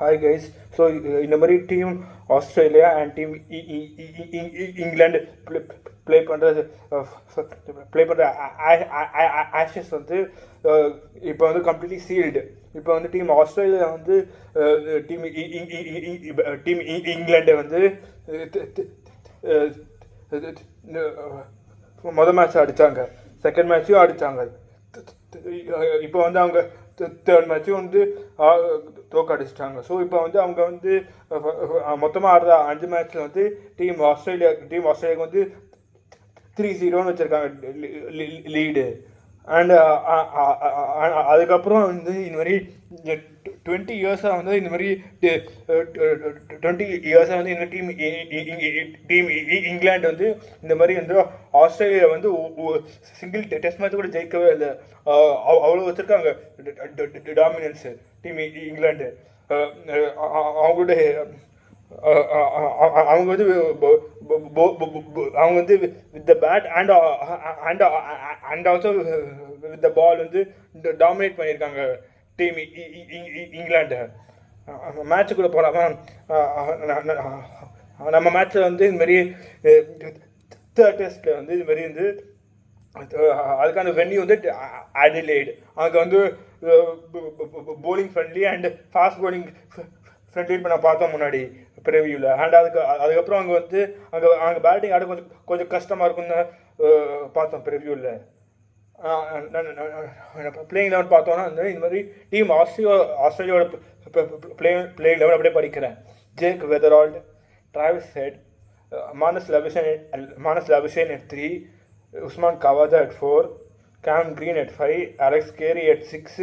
Hi guys. So இந்த மாதிரி team Australia and team England play பண்ணுறது ஆஷஸ் வந்து இப்போ வந்து கம்ப்ளீட்லி சீல்டு. இப்போ வந்து டீம் ஆஸ்திரேலியா வந்து டீம் இங்கிலாண்டை வந்து மொதல் மேட்ச் அடித்தாங்க, செகண்ட் மேட்ச்சும் அடித்தாங்க. இப்போ வந்து அவங்க தேர்ட் மேட்ச்சும் வந்து தோக்கடிச்சிட்டாங்க. ஸோ இப்போ வந்து அவங்க வந்து மொத்தமாக ஆடுற 5 மேட்ச்சில் வந்து டீம் ஆஸ்திரேலியாவுக்கு வந்து 3-0 வச்சுருக்காங்க லீடு. அண்ட் அதுக்கப்புறம் வந்து இந்த மாதிரி 20 இயர்ஸாக வந்து இந்த மாதிரி 20 இயர்ஸாக வந்து இந்த டீம் இங்கிலாந்து வந்து இந்த மாதிரி வந்து ஆஸ்திரேலியா வந்து சிங்கிள் டெஸ்ட் மேட்ச் கூட ஜெயிக்கவே இல்லை. அவ்வளோ வச்சுருக்காங்க டாமினன்ஸு டீம் இங்கிலாந்து. அவங்களுடைய அவங்க வந்து with the bat and also with the ball வந்து டாமினேட் பண்ணியிருக்காங்க டீம் இங்கிலாண்டு. மேட்சுக்குள்ளே போனாமா, நம்ம மேட்ச்சில் வந்து இதுமாரி தேர்ட் டெஸ்ட்டில் வந்து இதுமாரி வந்து அதுக்கான வென்யூ வந்து அடிலைட். அங்கே வந்து bowling friendly and fast bowling friendly இப்போ நான் பார்த்தோம் முன்னாடி ப்ரிவியூவில். அண்ட் அதுக்கப்புறம் அங்கே வந்து அங்கே பேட்டிங் ஆட கொஞ்சம் கஷ்டமாக இருக்குன்னு பார்த்தோம் ப்ரிவியூவில். பிளேயிங் லெவன் பார்த்தோன்னா இந்த மாதிரி டீம் ஆஸ்திரேலியாவோட பிளேயிங் லெவன் அப்படியே படிக்கிறேன். Jake Weatherald, Travis Head, Marnus Labuschagne at 3, Usman Khawaja at 4, Cam Green at 5, Alex Carey at 6,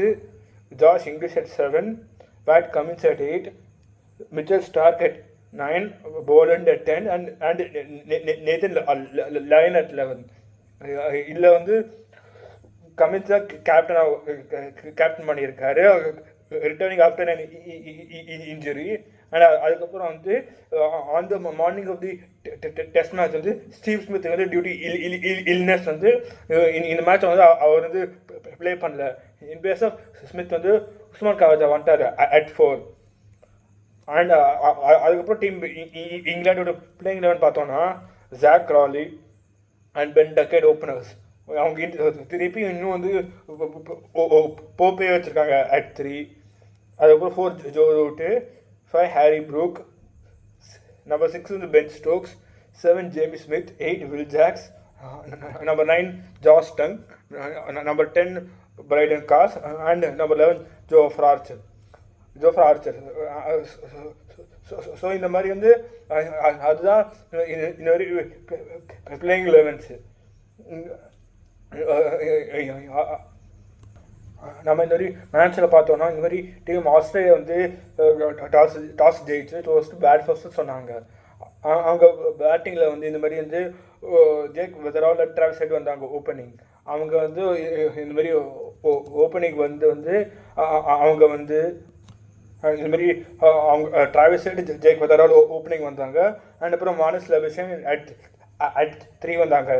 Josh English at 7, Pat Cummins at 8, Mitchell Starc at 9, Boland at 10 and Nathan Lyon at 11. இதில் வந்து Cummins தான் captain பண்ணியிருக்காரு, returning after an injury. And அதுக்கப்புறம் வந்து on the morning of the test match வந்து Steve Smith வந்து due to illness வந்து இந்த மேட்ச் வந்து அவர் வந்து ப்ளே பண்ணல. இன் பிளேஸ் ஆஃப் ஸ்மித் வந்து உஸ்மான் கவாஜா வந்துட்டார் at 4. அண்ட் அதுக்கப்புறம் டீம் இங்கிலாண்டோட பிளேயிங் லெவன் பார்த்தோன்னா jack rally and Ben Duckett openers. அவங்க திருப்பி இன்னும் வந்து போப்பே வச்சுருக்காங்க at 3. அதுக்கப்புறம் 4 Joe Root, 5 Harry Brook, number 6 வந்து Ben Stokes, 7 Jamie Smith, 8 Will Jacks, number 9 Josh Tongue, number 10 Brydon Carse and number 11 Jofra Archer. So இந்த மாதிரி வந்து அதுதான் இந்த மாதிரி பிளேயிங் லெவன்ஸு. நம்ம இந்த மாதிரி மேட்ச்சில் பார்த்தோன்னா இந்த மாதிரி டீம் ஆஸ்திரேலியா வந்து டாஸ் ஜெயிச்சு பேட் ஃபர்ஸ்ட்டு சொன்னாங்க. அவங்க பேட்டிங்கில் வந்து இந்த மாதிரி வந்து ஜேக் வெதரால்ட், டிராவிஸ் ஹெட் வந்தாங்க ஓப்பனிங். அவங்க வந்து இந்த மாதிரி ஓப்பனிங் வந்து அவங்க வந்து இந்த மாதிரி அவங்க டிராவிஸ் ஹெட், ஜேக் வெதரால்ட் ஓப்பனிங் வந்தாங்க. அண்ட் அப்புறம் மானஸ் லபுஷேன் at 3 வந்தாங்க.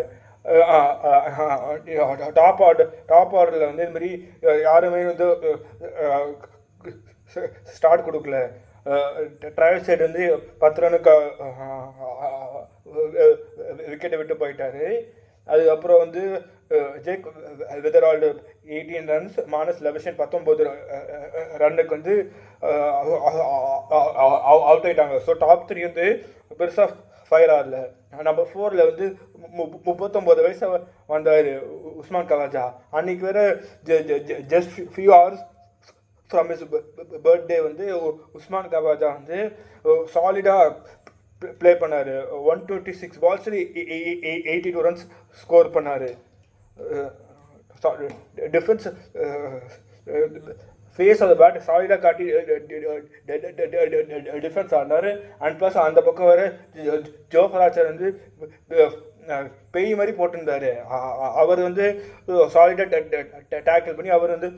டாப் ஆர்டரில் வந்து இந்த மாதிரி யாருமே வந்து ஸ்டார்ட் கொடுக்கல. டிராவிஸ் ஹெட் வந்து 10 ரனுக்கு விக்கெட்டை விட்டு போயிட்டாரு. அதுக்கப்புறம் வந்து Jake Weatherald 18 runs, Marnus Labuschagne 19 ரன்னுக்கு வந்து அவுட் ஆகிட்டாங்க. ஸோ டாப் 3 வந்து பெருசாக ஃபயர் ஆகல. நம்பர் 4ல் வந்து 39 வயசு வந்தார் உஸ்மான் கவாஜா. அன்றைக்கி வேறு just few hours from his birthday வந்து உஸ்மான் கவாஜா வந்து சாலிடாக ப்ளே பண்ணார். 126 பால்ஸில் 82 ரன்ஸ் ஸ்கோர் பண்ணார். Defence face of the bat சாலிடாக காட்டி டிஃபென்ஸ் ஆடினார். அண்ட் ப்ளஸ் அந்த பக்கம் வேறு ஜோஃப்ரா ஆர்ச்சர் வந்து பெய் மாதிரி போட்டிருந்தார். அவர் வந்து சாலிடாக டேக்கிள் பண்ணி அவர் வந்து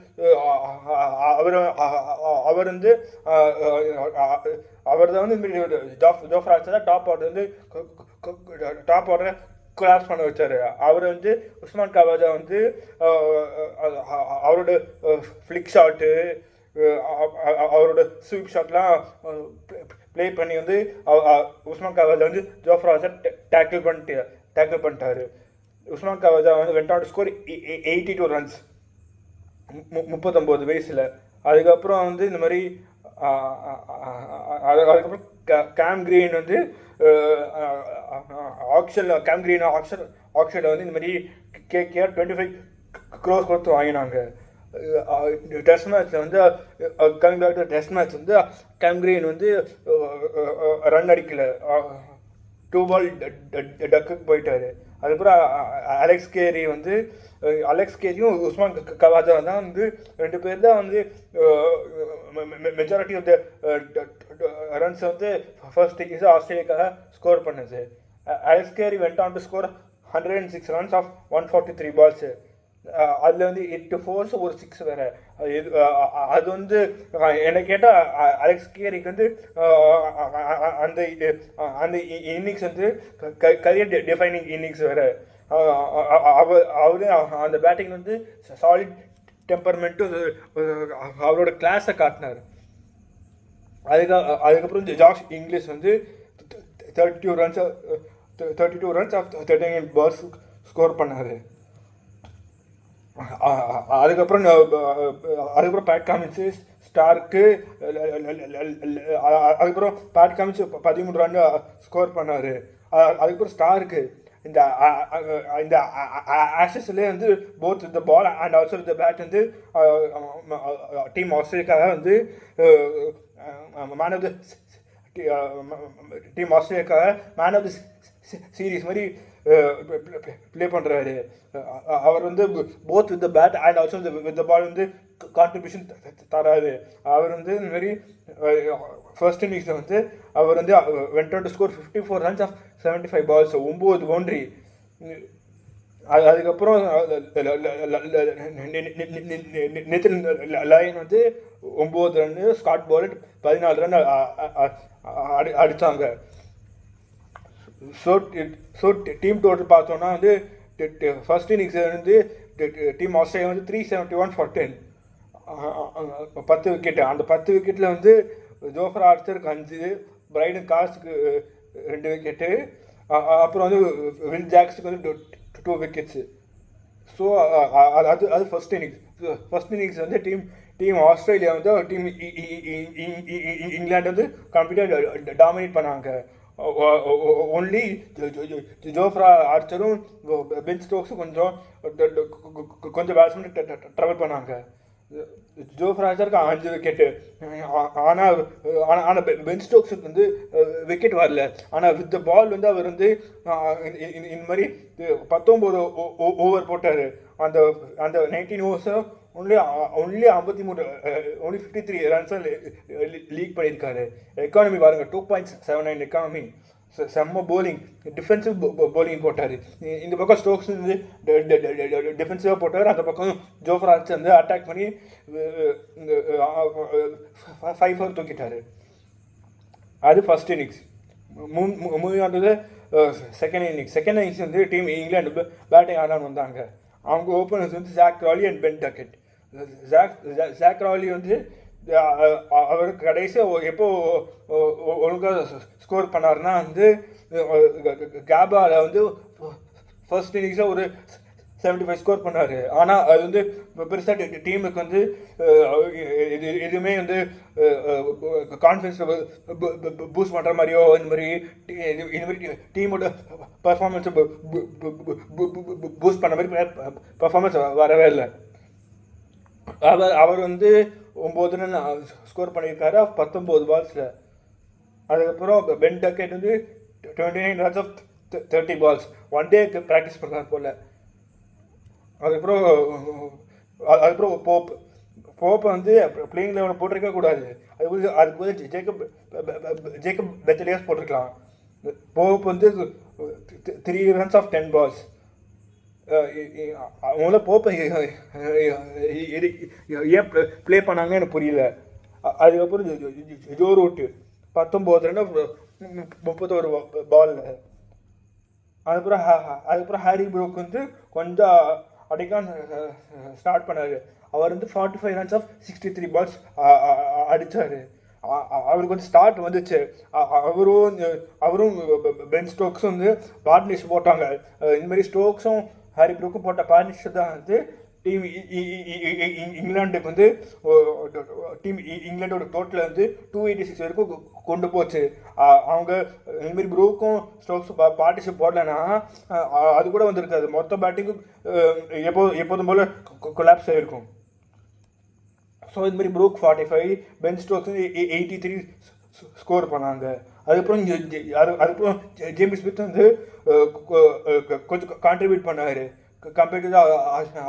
தான் வந்து ஜோஃப்ரா ஆர்ச்சர் தான் டாப் ஆர்டரை கொலாப்ஸ் பண்ண வச்சார். அவர் வந்து உஸ்மான் கவாஜா வந்து அவரோட ஃப்ளிக் ஷாட்டு, அவரோட ஸ்வீப் ஷாட்லாம் ப்ளே பண்ணி வந்து உஸ்மான் கவாஜா வந்து ஜோஃப்ரா ஆர்ச்சர் டேக்கிள் பண்ணிட்டாரு. உஸ்மான் கவாஜா வந்து went on to score 82 runs 39 வயசில். அதுக்கப்புறம் வந்து இந்த மாதிரி அதுக்கப்புறம் கேம் கிரீன் வந்து ஆக்ஷனில் வந்து இந்த மாதிரி கேஆர் 25 crores கொடுத்து வாங்கினாங்க. டெஸ்ட் மேட்ச்சில் வந்து coming back to test match வந்து கேம் கிரீன் வந்து ரன் அடிக்கலை, 2 பால் டக்குக்கு போயிட்டாரு. அதுக்கப்புறம் அலெக்ஸ் கேரியும் உஸ்மான் கவாஜா தான் வந்து 2 பேர் தான் வந்து மெஜாரிட்டி ஆஃப் த ரன்ஸ் வந்து ஃபர்ஸ்ட் இன்னிங்ஸ் ஆஸ்திரேலியாக்காக ஸ்கோர் பண்ணுது. Alex Carey went on to score 106 runs of 143 balls. அதில் வந்து 8 4s ஒரு 6 வேறு. அது வந்து என்னை கேட்டால் அலெக்ஸ் கேரிக்கு வந்து அந்த இன்னிங்ஸ் வந்து கரியர் டிஃபைனிங் இன்னிங்ஸ் வேறு. அவரு அந்த பேட்டிங் வந்து சாலிட் டெம்பர்மெண்ட்டும் அவரோட கிளாஸை காட்டினார். அதுக்கப்புறம் ஜாஷ் இங்கிலீஷ் வந்து 32 runs ஆஃப் 39 balls ஸ்கோர் பண்ணார். அதுக்கப்புறம் பேட் காமின்ஸு ஸ்டார்க்கு, அதுக்கப்புறம் பேட் காமின்ஸு 13 ரன் ஸ்கோர் பண்ணார். அதுக்கப்புறம் ஸ்டார்க்கு இந்த ஆஷஸ்லேயே வந்து போத் இந்த பால் அண்ட் ஆல்சோ இந்த பேட் வந்து டீம் ஆஸ்திரேலியாக்காக வந்து மேன் ஆஃப் த டீம் ஆஸ்திரேலியாக்காக மேன் ஆஃப் த சீரீஸ் மாதிரி ப்ளே பண்ணுறாரு. அவர் வந்து both with the bat and also with the ball வந்து கான்ட்ரிபியூஷன் தராது. அவர் வந்து இந்த மாதிரி ஃபர்ஸ்ட் இன்னிங்ஸில் வந்து அவர் வந்து went on to score 54 runs of 75 balls, 9 boundary. அதுக்கப்புறம் நிதின் லயன் வந்து 9 ரன், ஸ்காட் பாலட் 14 ரன் அடித்தாங்க. ஸோ டீம் டோட்டல் பார்த்தோன்னா வந்து ஃபர்ஸ்ட் இன்னிங்ஸ் வந்து டீம் ஆஸ்திரேலியா வந்து 371 for 10, 10 விக்கெட்டு. அந்த 10 விக்கெட்டில் வந்து ஜோஃப்ரா ஆர்ச்சருக்கு 5, பிரைடன் காஸ்க்கு 2 விக்கெட்டு, அப்புறம் வந்து வில் ஜாக்ஸுக்கு வந்து 2 விக்கெட்ஸு. ஸோ அது ஃபர்ஸ்ட் இன்னிங்ஸ் வந்து டீம் ஆஸ்திரேலியா வந்து டீம் இங்கிலாந்து வந்து கம்ப்ளீட்டாக டாமினேட் பண்ணாங்க. ஒன்லி ஜோஃப்ரா ஆர்ச்சரும் பென் ஸ்டோக்ஸும் கொஞ்சம் பேட்ஸ்மேன் ட்ராவல் பண்ணாங்க. ஜோஃப்ரா ஆர்ச்சருக்கு 5 விக்கெட்டு. ஆனால் பென் ஸ்டோக்ஸுக்கு வந்து விக்கெட் வரல. ஆனால் வித் த பால் வந்து அவர் வந்து இந்த மாதிரி 19 ஓவர் போட்டார். அந்த 19 ஓவர்ஸை ஒன்லி 53 ரன்ஸ் லீக் பண்ணியிருக்காரு. எக்கானமி பாருங்கள், 2.79 எக்கானமி. செம்ம போலிங், டிஃபென்சிவ் போலிங் போட்டார். இந்த பக்கம் ஸ்டோக்ஸ் வந்து டிஃபென்சிவாக போட்டார், அந்த பக்கம் ஜோஃப்ரா ஆர்ச்சர் வந்து அட்டாக் பண்ணி 5 தூக்கிட்டார். அது first innings. Moving on to the second innings வந்து டீம் இங்கிலாந்து பேட்டிங் ஆடான்னு வந்தாங்க. அவங்க ஓப்பனர்ஸ் வந்து jack rally and Ben Duckett. Jack ராலி வந்து அவருக்கு கடைசியாக எப்போ ஒழுங்காக ஸ்கோர் பண்ணார்னா வந்து கேபாவில் வந்து ஃபர்ஸ்ட் இன்னிங்ஸில் ஒரு 75 ஸ்கோர் பண்ணார். ஆனால் அது வந்து பெருசாக டீமுக்கு வந்து எதுவுமே வந்து கான்ஃபிடன்ஸ் பூஸ்ட் பண்ணுற மாதிரியோ இந்த மாதிரி டீமோட பர்ஃபார்மன்ஸை பூஸ்ட் பண்ண மாதிரி பர்ஃபார்மன்ஸ் வரவே இல்லை. அவர் வந்து 9 ரன் ஸ்கோர் பண்ணியிருக்காரு 19 balls. அதுக்கப்புறம் பென் டக்கெட் வந்து 29 runs ஆஃப் 30 balls. ஒன் டேக்கு ப்ராக்டிஸ் பண்ணுறாரு போல். அதுக்கப்புறம் போப்பை வந்து பிளேயிங் லெவலில் போட்டிருக்க கூடாது. அதுக்கு வந்து ஜேக்கப் பெத்தலியாஸ் போட்டிருக்கலாம். போப் வந்து 3 runs ஆஃப் 10 balls. அவங்கள போப்பை ஏன் ப்ளே பண்ணாங்கன்னு எனக்கு புரியல. அதுக்கப்புறம் ஜோ ரூட்டு 19 ரன் 31 பாலில். அதுக்கப்புறம் ஹாரி ப்ரூக் வந்து கொஞ்சம் அடிக்கான் ஸ்டார்ட் பண்ணார். அவர் வந்து 45 runs ஆஃப் 63 balls அடித்தார். அவருக்கு வந்து ஸ்டார்ட் வந்துச்சு. அவரும் பென் ஸ்டோக்ஸும் வந்து பார்ட்னர்ஷிப் போட்டாங்க. இந்த மாதிரி ஸ்டோக்ஸும் ஹாரி ப்ரூக்கும் போட்ட பார்ட்னர்ஷிப் தான் வந்து டீம் இங்கிலாண்டுக்கு வந்து டீம் இங்கிலாண்டோட டோட்டல் வந்து 286 வரைக்கும் கொண்டு போச்சு. அவங்க இந்தமாரி ப்ரூக்கும் ஸ்டோக்ஸும் பார்ட்னர்ஷிப் போடலைன்னா அது கூட வந்திருக்காது. மொத்த பேட்டிங்கும் எப்போதும் போல் கொலாப்ஸ் ஆகிருக்கும். ஸோ இதுமாரி ப்ரூக் 45, பென் ஸ்டோக்ஸ் 83 ஸ்கோர் பண்ணாங்க. அதுக்கப்புறம் ஜேம்ஸ் ஸ்மித் வந்து கொஞ்சம் கான்ட்ரிபியூட் பண்ணார் compared to the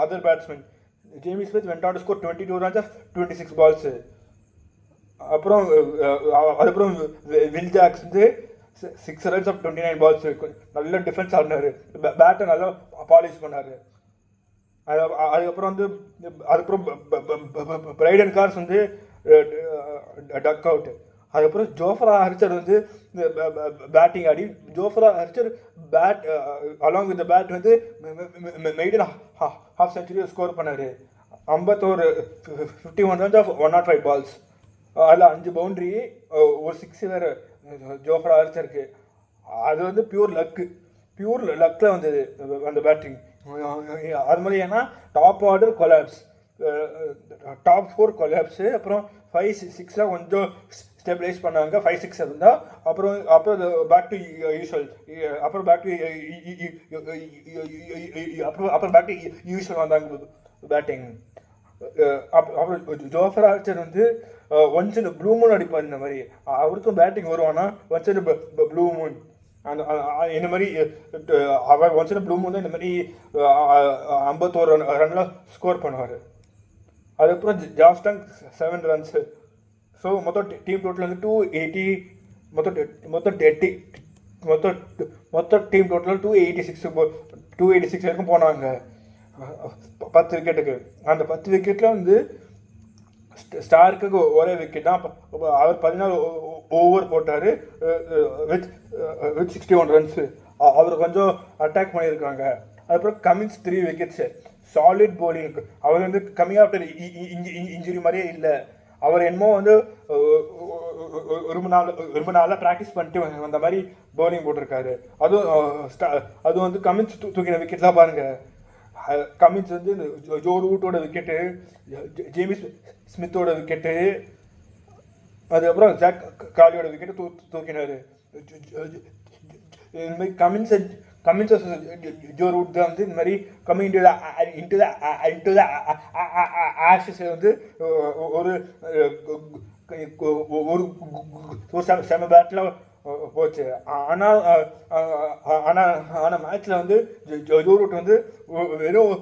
other batsmen. James Smith went on to score 22 runs of 26 balls. அதுக்கப்புறம் வில் ஜாக்ஸ் வந்து 6 runs of 29 balls. நல்ல டிஃபென்ஸ் ஆடினார், பேட்டை நல்லா பாலிஷ் பண்ணார். அதுக்கப்புறம் பிரைடன் கார்ஸ் வந்து டக் அவுட். அதுக்கப்புறம் ஜோஃப்ரா ஆர்ச்சர் வந்து பேட்டிங் ஆடி Jofra Archer bat along with bat வந்து மெய்டன் ஹாஃப் செஞ்சுரி ஸ்கோர் பண்ணார். 51 runs ஆஃப் 105 balls. அதில் 5 பவுண்ட்ரி, ஒரு 6 வேறு ஜோஃப்ரா ஆர்ச்சருக்கு. அது வந்து பியூர் லக்கில் வந்தது அந்த பேட்டிங். அது மாதிரி ஏன்னா top order collapse, top 4 collapse. அப்புறம் 5-6 கொஞ்சம் ஸ்டெபிலைஸ் பண்ணாங்க. 5-6 இருந்தால் அப்புறம் பேக் டு யூஸ்வல். அப்புறம் பேக் டு யூஸ்வல் வந்தாங்க பேட்டிங். அப்புறம் ஜோஃப்ரா ஆர்ச்சர் வந்து ஒன்ஸ் இன் ப்ளூ மூன் அடிப்பார். இந்த மாதிரி அவருக்கும் பேட்டிங் வருவானா ஒன்ஸ் இன் ப்ளூ மூன். இந்த மாதிரி அவர் ஒன்ஸ் இன் ப்ளூ மூன் தான் இந்த மாதிரி 51 ரன்லாம் ஸ்கோர் பண்ணுவார். அதுக்கப்புறம் ஜாஸ்டாங் 7 runs. ஸோ மொத்தம் டீம் டோட்டல் வந்து 280. மொத்தம் டீம் டோட்டல் 286 வரைக்கும் போனாங்க 10 விக்கெட்டுக்கு. அந்த 10 விக்கெட்டில் வந்து ஸ்டார்க்கு ஒரே விக்கெட் தான். அவர் 14 ஓவர் போட்டார் வித் 61 runs. அவர் கொஞ்சம் அட்டாக் பண்ணியிருக்காங்க. அதுக்கப்புறம் கமின்ஸ் 3 wickets. Solid bowling. அவர் வந்து கம்மிங் ஆஃப்டர் இன்ஜுரி மாதிரியே இல்லை. அவர் என்னமோ வந்து ரொம்ப நாளாக ப்ராக்டிஸ் பண்ணிட்டு அந்த மாதிரி பவுலிங் போட்டிருக்காரு. அதுவும் வந்து கமின்ஸ் தூக்கின விக்கெட்லாம் பாருங்கள். கமின்ஸ் வந்து ஜோ ரூட்டோட விக்கெட்டு, ஜேம்ஸ் ஸ்மித்தோட விக்கெட்டு, அதுக்கப்புறம் ஜாக் காலியோட விக்கெட்டு தூக்கினார். இந்த மாதிரி கமின்ஸ் ஜோ ரூட் தான் வந்து இந்த மாதிரி கம்மிங் இன்டு த ஆஷஸ் வந்து ஒரு செம பேட்டில் போச்சு. ஆனால் மேட்ச்சில் வந்து ஜோ ரூட் வந்து வெறும்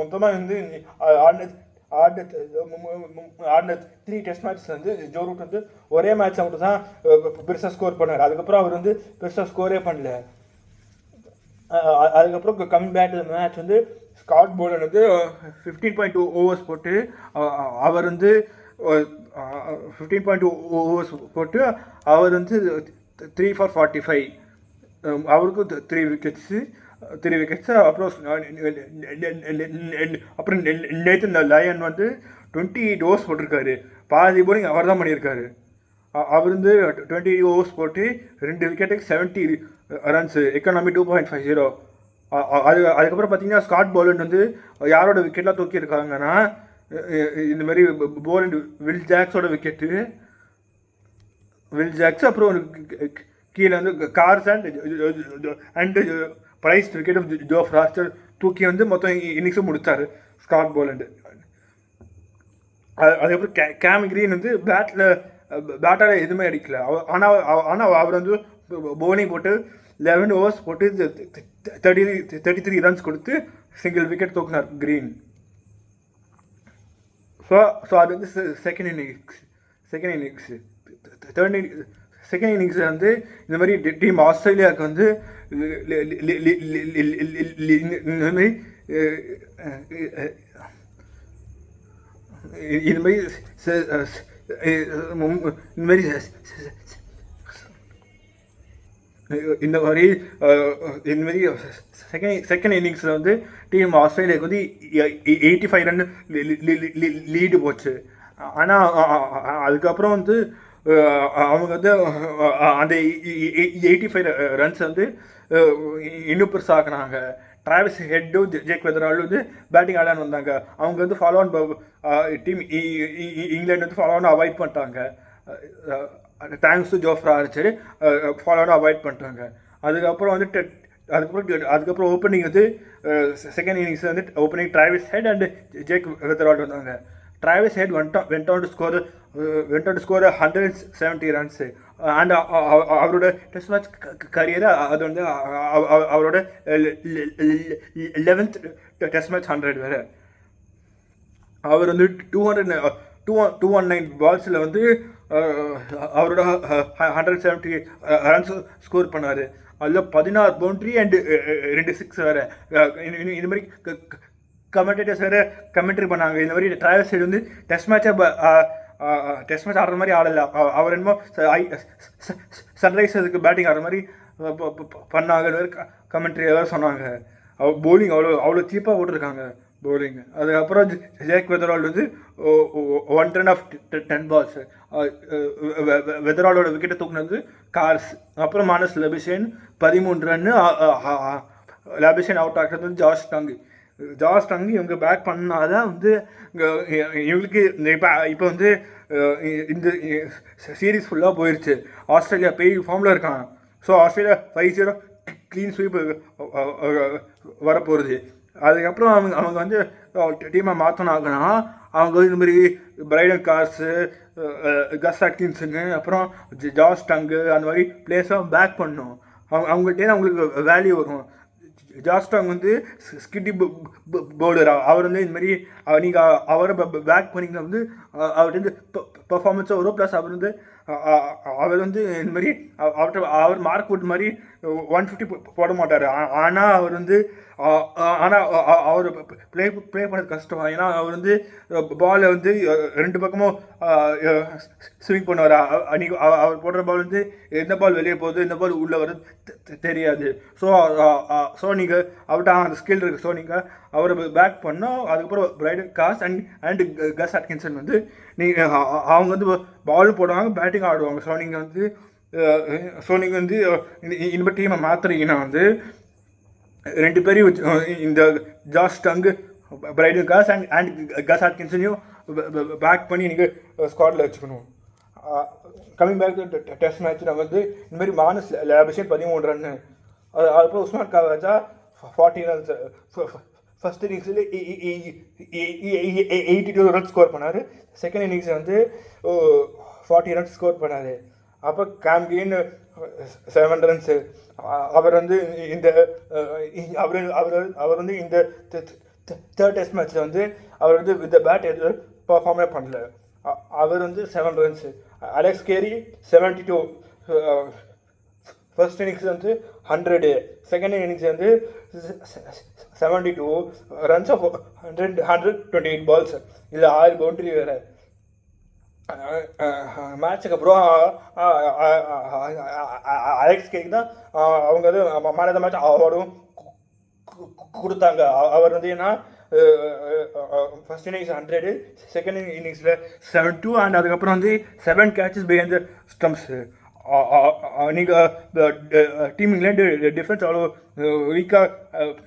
மொத்தமாக வந்து ஆடின 3 டெஸ்ட் மேட்ச்சில் வந்து ஜோ ரூட் வந்து ஒரே மேட்ச்சை மட்டும் தான் பெருசாக ஸ்கோர் பண்ணார். அதுக்கப்புறம் அவர் வந்து பெருசாக ஸ்கோரே பண்ணல. அதுக்கப்புறம் கம்மிங் பேக் டு மேட்ச் வந்து ஸ்காட் போலன் வந்து 15.2 overs போட்டு அவர் வந்து 15.2 overs போட்டு அவர் வந்து 3 for 45. அவருக்கும் 3 wickets. அப்புறம் நேத்து லயன் வந்து 28 overs போட்டிருக்காரு. பாதி போலிங் அவர் தான் பண்ணியிருக்காரு. அவர் வந்து 28 overs போட்டு 2 விக்கெட்டுக்கு 70 runs, எக்கானமி 2.50. அதுக்கப்புறம் பார்த்தீங்கன்னா ஸ்காட் போலண்ட் வந்து யாரோட விக்கெட்லாம் தூக்கியிருக்காங்கன்னா இந்த மாதிரி போலண்ட் வில் ஜாக்ஸ் அப்புறம் கீழே வந்து Carse and prize wicket of Jofra Archer தூக்கி வந்து மொத்தம் இன்னிங்ஸும் முடித்தார் ஸ்காட் போலண்ட். அதுக்கப்புறம் கேம் கிரீன் வந்து பேட்டால் எதுவுமே அடிக்கல. ஆனால் அவர் வந்து போலிங் போட்டு 11 overs போட்டு 33 runs கொடுத்து சிங்கிள் விக்கெட் தூக்கினார் கிரீன். ஸோ அது வந்து செகண்ட் இன்னிங்ஸ் வந்து இந்த மாதிரி டீம் ஆஸ்திரேலியாவுக்கு வந்து இந்த மாதிரி இந்த மாதிரி இந்த மாதிரி செகண்ட் இன்னிங்ஸில் வந்து டீம் ஆஸ்திரேலியாவுக்கு வந்து 85 ரன் லீடு போச்சு. ஆனால் அதுக்கப்புறம் வந்து அவங்க வந்து அந்த 85 ரன்ஸ் வந்து இன்னும் பெருசாக்குனாங்க. டிராவிஸ் ஹெட்டும் ஜேக் வெதரால்டும் வந்து பேட்டிங் ஆடான்னு வந்தாங்க. அவங்க வந்து ஃபாலோ ஆன் டீம் இங்கிலாந்து வந்து ஃபாலோ ஆன் அவாய்ட் பண்ணிட்டாங்க. Thanks to Jofra Archer follow on avoid பண்ணிட்டாங்க. அதுக்கப்புறம் வந்து அதுக்கப்புறம் ஓப்பனிங் வந்து செகண்ட் இன்னிங்ஸ் வந்து opening Travis Head and Jake Weatherald வந்தாங்க. Travis Head went on to score 170 runs and அவரோட டெஸ்ட் மேட்ச் கரியர் அது வந்து அவரோட 11th டெஸ்ட் மேட்ச் 100 வேறு. அவர் வந்து 219 பால்ஸில் வந்து அவரோட 170 ரன்ஸ் ஸ்கோர் பண்ணார். அதில் 16 பவுண்ட்ரி அண்டு 2 6 வேறு. இந்த மாதிரி கமெண்டேட்டர்ஸ் வேறு கமெண்ட்ரி பண்ணாங்க. இந்த மாதிரி டிராவிஸ் ஹெட் வந்து டெஸ்ட் மேட்ச் ஆடுற மாதிரி ஆடலை. அவர் என்னமோ சன்ரைசர்ஸுக்கு பேட்டிங் ஆடுற மாதிரி பண்ணாங்க வேறு கமெண்ட்ரி வேறு சொன்னாங்க. அவர் பவுலிங் அவ்வளோ சீப்பாக போட்டிருக்காங்க பவுலிங். அதுக்கப்புறம் ஜேக் வெதரால்ட் வந்து 1 run ஆஃப் 10 balls. வெதரால்டோட விக்கெட்டை தூக்குனது கார்ஸ். அப்புறம் மானஸ் லபிஷேன் 13 ரன்னு. லபிஷேன் அவுட் ஆகிறது வந்து ஜார்ஜ் டங் இவங்க பேக் பண்ணாதான் வந்து இவங்களுக்கு இப்போ வந்து இந்த சீரீஸ் ஃபுல்லாக போயிடுச்சு. ஆஸ்திரேலியா ஃபார்மில் இருக்காங்க. ஸோ ஆஸ்திரேலியா 5-0 க்ளீன் ஸ்வீப் வரப்போகுது. அதுக்கப்புறம் அவங்க வந்து டீமை மாற்றணும்னா அவங்க வந்து இந்த மாதிரி பிரைடன் கார்ஸு, கஸ் அட்கின்ஸுங்க, அப்புறம் ஜார்ஜ் டங்கு அந்த மாதிரி பிளேயர்ஸாக பேக் பண்ணணும். அவங்கள்ட்டே அவங்களுக்கு வேல்யூ வரும். ஜார்ஜ் டங் வந்து ஸ்கிட்டி பவுலர். அவர் வந்து இந்த மாதிரி நீங்கள் அவரை பேக் பண்ணிங்கன்னா வந்து அவர்கிட்ட பெர்ஃபார்மன்ஸும் வரும். ப்ளஸ் அவர் வந்து இந்த மாதிரி அவர் மார்க் போட்டு மாதிரி 150 போட மாட்டார். ஆனால் அவர் ப்ளே பண்ணது கஷ்டம். ஏன்னா அவர் வந்து பாலை வந்து 2 பக்கமும் ஸ்விங் பண்ணுவார். அவர் போடுற பால் வந்து எந்த பால் வெளியே போகுது, எந்த பால் உள்ளே வருது தெரியாது. ஸோ நீங்கள் அவர்கிட்ட அந்த ஸ்கில் இருக்குது. ஸோ நீங்கள் அவரை பேக் பண்ணோம். அதுக்கப்புறம் Brydon Carse and Gus Atkinson வந்து நீங்கள் அவங்க வந்து பாலும் போடுவாங்க, பேட்டிங் ஆடுவாங்க. ஸோ நீங்கள் வந்து இந்த டீமை மாற்றுறீங்கன்னா வந்து 2 பேரையும் இந்த George Tongue, Brydon Carse and Gus அட்கின்சனையும் பேக் பண்ணி நீங்கள் ஸ்குவாடில் வச்சுக்கணும். கம்மிங் பேக் டு டெஸ்ட் மேட்ச்சில் வந்து இந்த மாதிரி மானஸ் லபிஷேன் 13 ரன்னு. அதுக்கப்புறம் உஸ்மான் கவாஜா 40 runs. ஃபஸ்ட் இன்னிங்ஸில் 82 runs ஸ்கோர் பண்ணார். செகண்ட் இன்னிங்ஸ் வந்து 40 runs ஸ்கோர் பண்ணார். அப்போ கேம்பியன் 7 runs. அவர் வந்து இந்த தேர்ட் டெஸ்ட் மேட்ச்சில் வந்து அவர் வந்து வித் பேட் எதுவும் பர்ஃபார்மே பண்ணல. அவர் வந்து 7 runs. Alex Carey 72. First innings வந்து 100. செகண்ட் இன்னிங்ஸ் வந்து 72 runs ஆஃப் 128 balls. இதில் 6 பவுண்ட்ரி வேறு. மேட்சுக்கு அப்புறம் அலெக்ஸ் கேக் தான் அவங்க வந்து மேன் ஆஃப் த மேட்ச் அவார்டும் கொடுத்தாங்க. அவர் வந்து ஏன்னா ஃபர்ஸ்ட் இன்னிங்ஸ் 100, செகண்ட் இன்னிங்ஸில் 72 அண்ட் அதுக்கப்புறம் வந்து 7 catches behind the stumps. நீங்கள் டீம் இங்கிலாந்து டிஃபென்ஸ் அவ்வளோ வீக்காக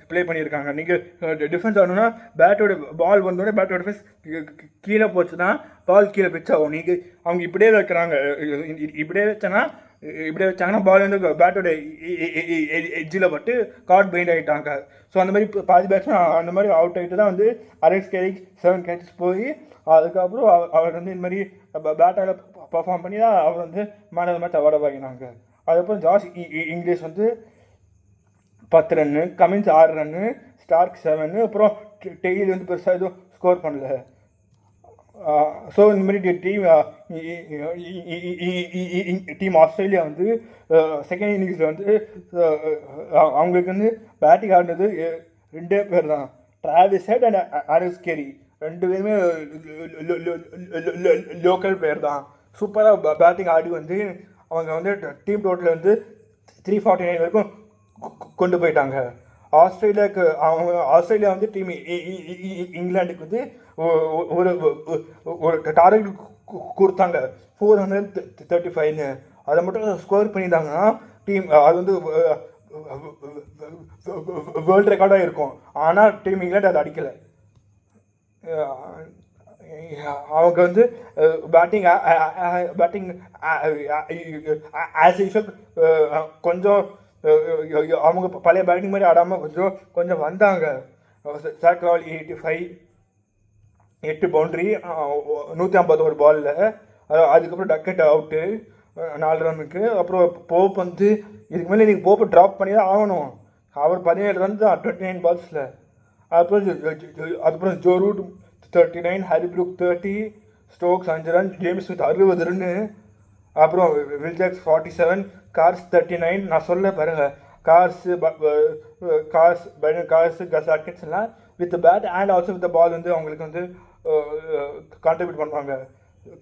ப்ளே பண்ணியிருக்காங்க. நீங்கள் டிஃபென்ஸ் ஆடணும்னா பேட்டோட பால் வந்தோடனே பேட்டோட டிஃபென்ஸ் கீழே போச்சுன்னா பால் கீழே பிச் ஆகும். நீங்கள் அவங்க இப்படியே வைக்கிறாங்க. இப்படியே வச்சாங்கன்னா பால் வந்து பேட்டோட எட்ஜில் பட்டு கார்ட் பெயிண்ட் ஆகிட்டாங்க. ஸோ அந்த மாதிரி பாதி பேட்ஸ்மேன் அந்த மாதிரி அவுட் ஆகிட்டு தான் வந்து அலெக்ஸ் கேரிக் 7 catches போய் அதுக்கப்புறம் அவர் வந்து இந்த மாதிரி பேட்டால் பர்ஃபார்ம் பண்ணி தான் அவர் வந்து மேன் ஆஃப் த மேட்ச் அவார்டை வாங்கினாங்க. அதுக்கப்புறம் ஜார்ஜ் இங்கிலீஷ் வந்து 10 run, கமின்ஸ் 6 run, ஸ்டார்க் 7, அப்புறம் டெய்லி வந்து பெருசாக எதுவும் ஸ்கோர் பண்ணல. ஸோ இந்த மாதிரி டீம் ஆஸ்திரேலியா வந்து செகண்ட் இன்னிங்ஸில் வந்து அவங்களுக்கு வந்து பேட்டிங் ஆடினது 2 பேர் தான், Travis Head and Alex Carey. 2 பேருமே லோக்கல் பிளேயர் தான். சூப்பராக பேட்டிங் ஆடி வந்து அவங்க வந்து டீம் டோட்டல் வந்து 349 வரைக்கும் கொண்டு போயிட்டாங்க. ஆஸ்திரேலியா வந்து டீம் இங்கிலாந்துக்கு வந்து ஒரு ஒரு டார்கெட் கொடுத்தாங்க 435. அதை மட்டும் ஸ்கோர் பண்ணியிருந்தாங்கன்னா டீம் அது வந்து வேர்ல்டு ரெக்கார்டாக இருக்கும். ஆனால் டீம் இங்கிலாந்து அதை அடிக்கலை. அவங்க வந்து பேட்டிங் ஆஸ் யூஷுவல் கொஞ்சம் அவங்க பழைய பேட்டிங் மாதிரி ஆடாமல் கொஞ்சம் வந்தாங்க. ஜாக் கிரால் 85, 8 பவுண்ட்ரி, 151 பாலில். அதுக்கப்புறம் டக்கெட் அவுட்டு 4 ரன்னுக்கு. அப்புறம் போப் வந்து இதுக்கு மேலே நீங்கள் போப்பை ட்ராப் பண்ணி தான் ஆகணும். அவர் 17 ரன் தான் 29 பால்ஸில். அதுக்கப்புறம் Joe Root 39, Harry Brook 30, Stokes 5 run, James Smith 60 run. அப்புறம் வில் ஜாக்ஸ் 47, கார்ஸ் 39. நான் சொல்ல பாருங்க, கார்ஸு கஸ் அட்கின்ஸ்லாம் with bat and also with ball வந்து அவங்களுக்கு வந்து கான்ட்ரிபியூட் பண்ணுவாங்க.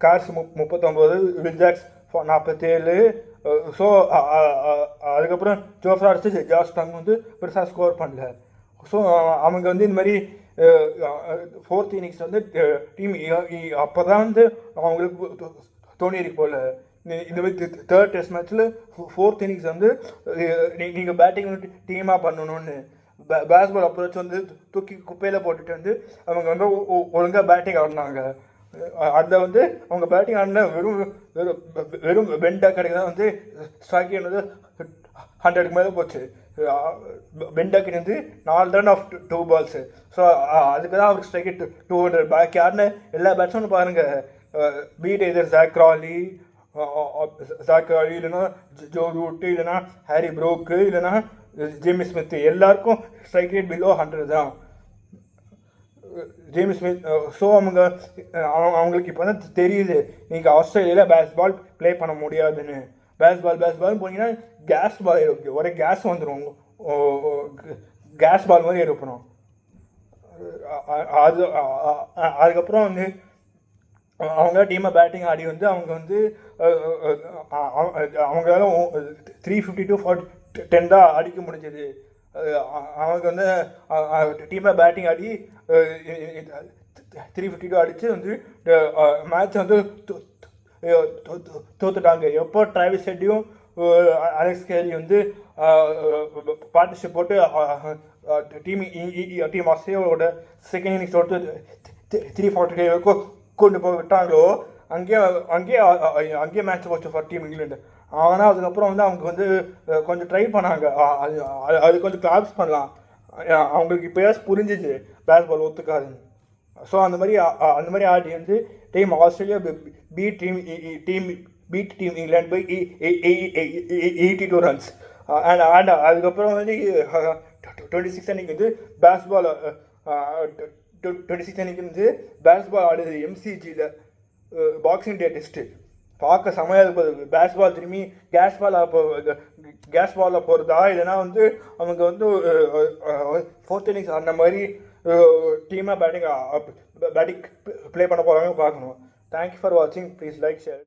Carse 39, Will Jacks 47. ஸோ அதுக்கப்புறம் ஜோஃப்ரா அடிச்சு ஜாஸ் டங் வந்து பெருசாக ஸ்கோர் பண்ணல. ஸோ அவங்க வந்து இந்த மாதிரி 4th இன்னிங்ஸ் வந்து டீம் அப்போ தான் வந்து அவங்களுக்கு தோணியிருக்கு போல். இந்த மாதிரி 3rd டெஸ்ட் மேட்ச்சில் 4th இன்னிங்ஸ் வந்து நீங்கள் பேட்டிங் டீமாக பண்ணணும்னு பேஸ்பால் அப்ரோச் வந்து தூக்கி குப்பையில் போட்டுட்டு வந்து அவங்க வந்து ஒழுங்காக பேட்டிங் ஆடினாங்க. அதில் வந்து அவங்க பேட்டிங் ஆடின வெறும் பெண்டாக கிடைக்கிறதா வந்து ஸ்ட்ரைக் வந்து 100க்கு மேலே போச்சு. பெண்டாக்கின் வந்து 4 ரன் ஆஃப் 2 பால்ஸு. ஸோ அதுக்கு தான் அவருக்கு ஸ்ட்ரைக் 200. பேக் யாருன்னு எல்லா பேட்ஸ்மேனும் பாருங்கள், பீட் எதர் ஜாக் கிராலி இல்லைன்னா ஜோ ரூட்டு இல்லைன்னா ஹாரி ப்ரூக்கு இல்லைன்னா ஜேமி ஸ்மித், எல்லாருக்கும் ஸ்ட்ரைக் ரேட் பிலோ 100 தான். Jamie Smith. ஸோ அவங்களுக்கு இப்போ தான் தெரியுது நீங்கள் ஆஸ்திரேலியாவில் பேஸ்பால் ப்ளே பண்ண முடியாதுன்னு. பேஸ்பால்னு போனீங்கன்னா கேஸ் பால் இருக்கு, ஒரே கேஸ் வந்துடும், கேஸ் பால் மாதிரி இருப்பணும். அதுக்கப்புறம் வந்து அவங்க டீமாக பேட்டிங் ஆடி வந்து அவங்க வந்து அவங்களால 352-10 தான் அடிக்க முடிஞ்சது. அவங்க வந்து டீமாக பேட்டிங் ஆடி 352 அடித்து வந்து மேட்ச் வந்து தோத்துட்டாங்க. எப்போ டிராவிஸ் ஹெட்டையும் அலெக்ஸ் கேரி வந்து பார்ட்னர்ஷிப் போட்டு டீம் ஆஸ்திரேலியாவோட செகண்ட் இன்னிங்ஸ் தோற்று 345 வரைக்கும் கொண்டு போய் விட்டாங்களோ அங்கேயே மேட்ச் போச்சு ஃபார் டீம் இங்கிலாந்து. ஆனால் அதுக்கப்புறம் வந்து அவங்க வந்து கொஞ்சம் ட்ரை பண்ணாங்க, அது கொஞ்சம் கிளாப்ஸ் பண்ணலாம். அவங்களுக்கு இப்போயாச்சு புரிஞ்சிச்சு பேஸ்பால் ஒத்துக்காதுன்னு. ஸோ அந்த மாதிரி ஆடி வந்து team Australia beat team England by 82 runs. And அதுக்கப்புறம் வந்து 26 அன்னைக்கு வந்து பேஸ்பால் 26 அன்னைக்கு வந்து பேஸ்பால் ஆடுது எம்சிஜியில் பாக்ஸிங் டே டெஸ்ட்டு. பார்க்க செமையாக இருப்பது. பேஸ்பால் திரும்பி கேஸ் பாலில் போகிறதா இல்லைனா வந்து அவங்க வந்து 4th இன்னிங்ஸ் ஆடின மாதிரி டீமாக பேட்டிங் ப்ளே பண்ண போகிறாங்க பார்க்கணும். தேங்க்யூ ஃபார் வாட்சிங். Please like, share.